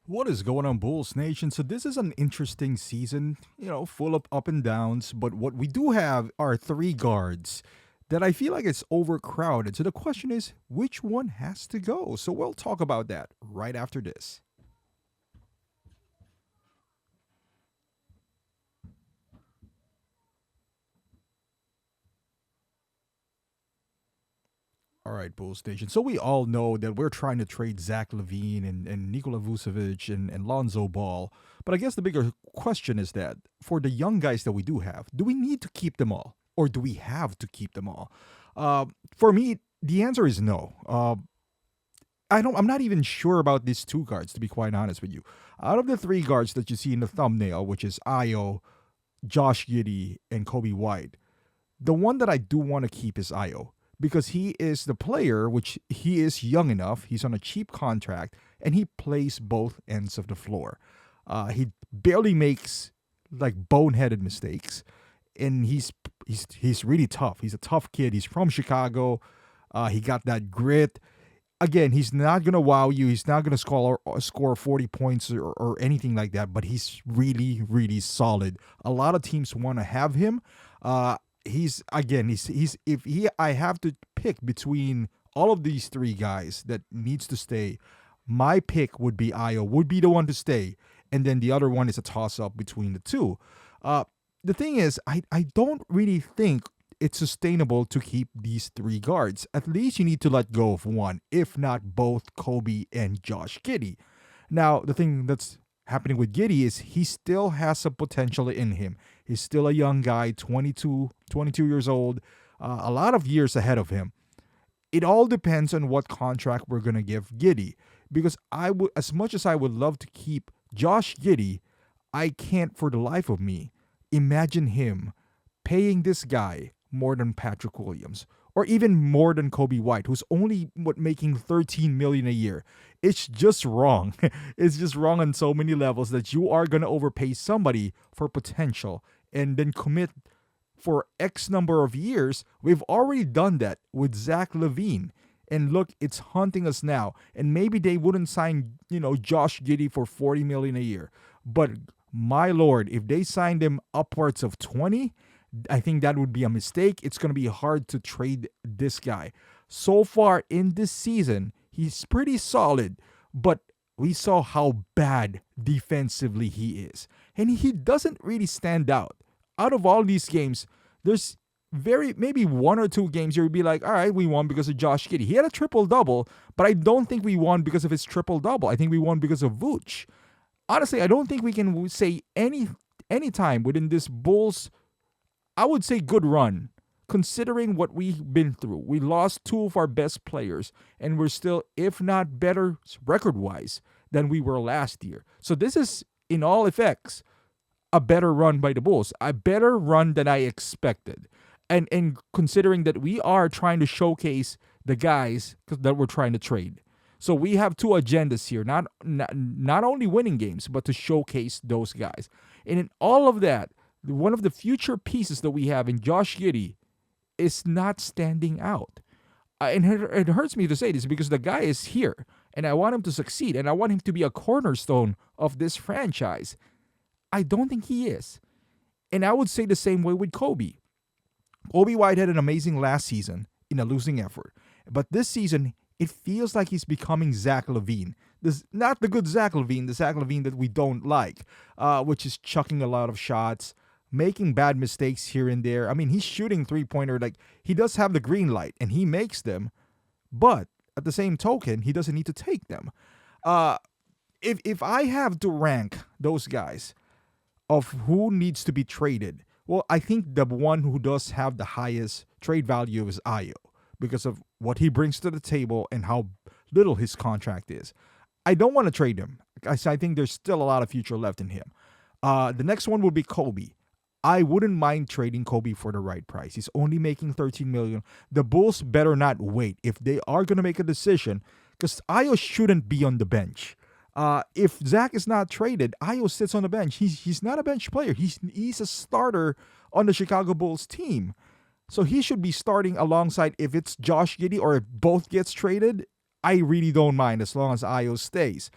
What is going on, Bulls Nation? So this is an interesting season, full of up and downs. But what we do have are three guards that I feel like it's overcrowded. So the question is, which one has to go? So we'll talk about that right after this. All right, Bulls Station. So we all know that we're trying to trade Zach Levine and Nikola Vucevic and Lonzo Ball. But I guess the bigger question is that for the young guys that we do have, do we need to keep them all? Or do we have to keep them all? For me, the answer is no. I'm not even sure about these two guards, to be quite honest with you. Out of the three guards that you see in the thumbnail, which is Io, Josh Giddey, and Kobe White, the one that I do want to keep is Io because he is the player, which he is young enough. He's on a cheap contract and he plays both ends of the floor. He barely makes like boneheaded mistakes, and he's really tough. He's a tough kid. He's from Chicago. He got that grit. Again, he's not gonna wow you. He's not gonna score 40 points or anything like that. But he's really really solid. A lot of teams want to have him. He's if he I have to pick between all of these three guys that needs to stay, my pick would be Io, would be the one to stay, and then the other one is a toss up between the two. Uh, the thing is, I don't really think it's sustainable to keep these three guards. At least you need to let go of one, if not both Kobe and Josh Giddey. Now, the thing that's happening with Giddey is he still has some potential in him. He's still a young guy, 22 years old, a lot of years ahead of him. It all depends on what contract we're going to give Giddey. Because I would, as much as I would love to keep Josh Giddey, I can't for the life of me imagine him paying this guy more than Patrick Williams or even more than Kobe White, who's only making 13 million a year. It's just wrong. It's just wrong on so many levels that you are gonna overpay somebody for potential and then commit for X number of years. We've already done that with Zach Levine. And look, it's haunting us now. And maybe they wouldn't sign, Josh Giddey for 40 million a year. But my lord, if they signed him upwards of 20, I think that would be a mistake. It's going to be hard to trade this guy. So far in this season, he's pretty solid, but we saw how bad defensively he is. And he doesn't really stand out. Out of all these games, there's maybe one or two games you'll be like, all right, we won because of Josh Giddey. He had a triple double, but I don't think we won because of his triple double. I think we won because of Vooch. Honestly, I don't think we can say any time within this Bulls, I would say, good run, considering what we've been through. We lost two of our best players, and we're still, if not better record wise, than we were last year. So this is, in all effects, a better run by the Bulls, a better run than I expected. And considering that we are trying to showcase the guys that we're trying to trade. So we have two agendas here, not only winning games, but to showcase those guys. And in all of that, one of the future pieces that we have in Josh Giddey is not standing out. And it hurts me to say this because the guy is here and I want him to succeed and I want him to be a cornerstone of this franchise. I don't think he is. And I would say the same way with Kobe. Kobe White had an amazing last season in a losing effort. But this season, it feels like he's becoming Zach Levine. This not the good Zach Levine, the Zach Levine that we don't like, which is chucking a lot of shots, making bad mistakes here and there. I mean, he's shooting three-pointer, like he does have the green light and he makes them, but at the same token, he doesn't need to take them. Uh, if I have to rank those guys of who needs to be traded, well, I think the one who does have the highest trade value is Ayo because of what he brings to the table and how little his contract is. I don't want to trade him. I think there's still a lot of future left in him. The next one would be Kobe. I wouldn't mind trading Kobe for the right price. He's only making 13 million. The Bulls better not wait if they are going to make a decision because Ayo shouldn't be on the bench. If Zach is not traded, Ayo sits on the bench. He's not a bench player. He's a starter on the Chicago Bulls team. So he should be starting alongside if it's Josh Giddey or if both gets traded. I really don't mind as long as Ayo stays.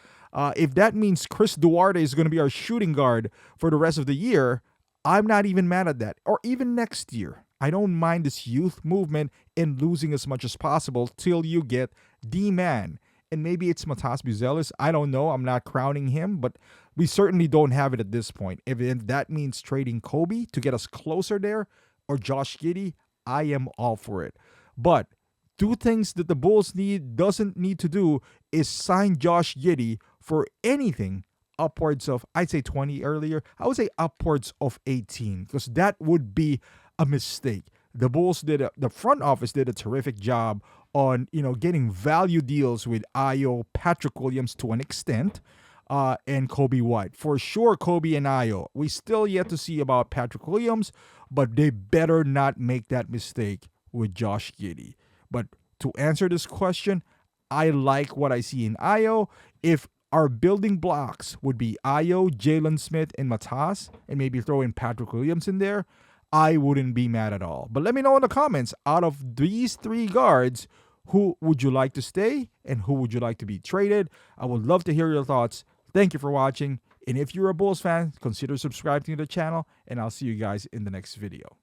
If that means Chris Duarte is going to be our shooting guard for the rest of the year, I'm not even mad at that. Or even next year. I don't mind this youth movement and losing as much as possible till you get the man. And maybe it's Matas Buzelis. I don't know. I'm not crowning him, but we certainly don't have it at this point. If that means trading Kobe to get us closer there or Josh Giddey, I am all for it. But two things that the Bulls doesn't need to do is sign Josh Giddey for anything upwards of, I'd say 20 earlier. I would say upwards of 18 because that would be a mistake. The Bulls the front office did a terrific job on, getting value deals with Ayo, Patrick Williams to an extent, and Kobe White. For sure, Kobe and Ayo. We still yet to see about Patrick Williams, but they better not make that mistake with Josh Giddey. But to answer this question, I like what I see in Ayo. If our building blocks would be Ayo, Jalen Smith, and Matas, and maybe throw in Patrick Williams in there, I wouldn't be mad at all. But let me know in the comments, out of these three guards, who would you like to stay and who would you like to be traded? I would love to hear your thoughts. Thank you for watching. And if you're a Bulls fan, consider subscribing to the channel, and I'll see you guys in the next video.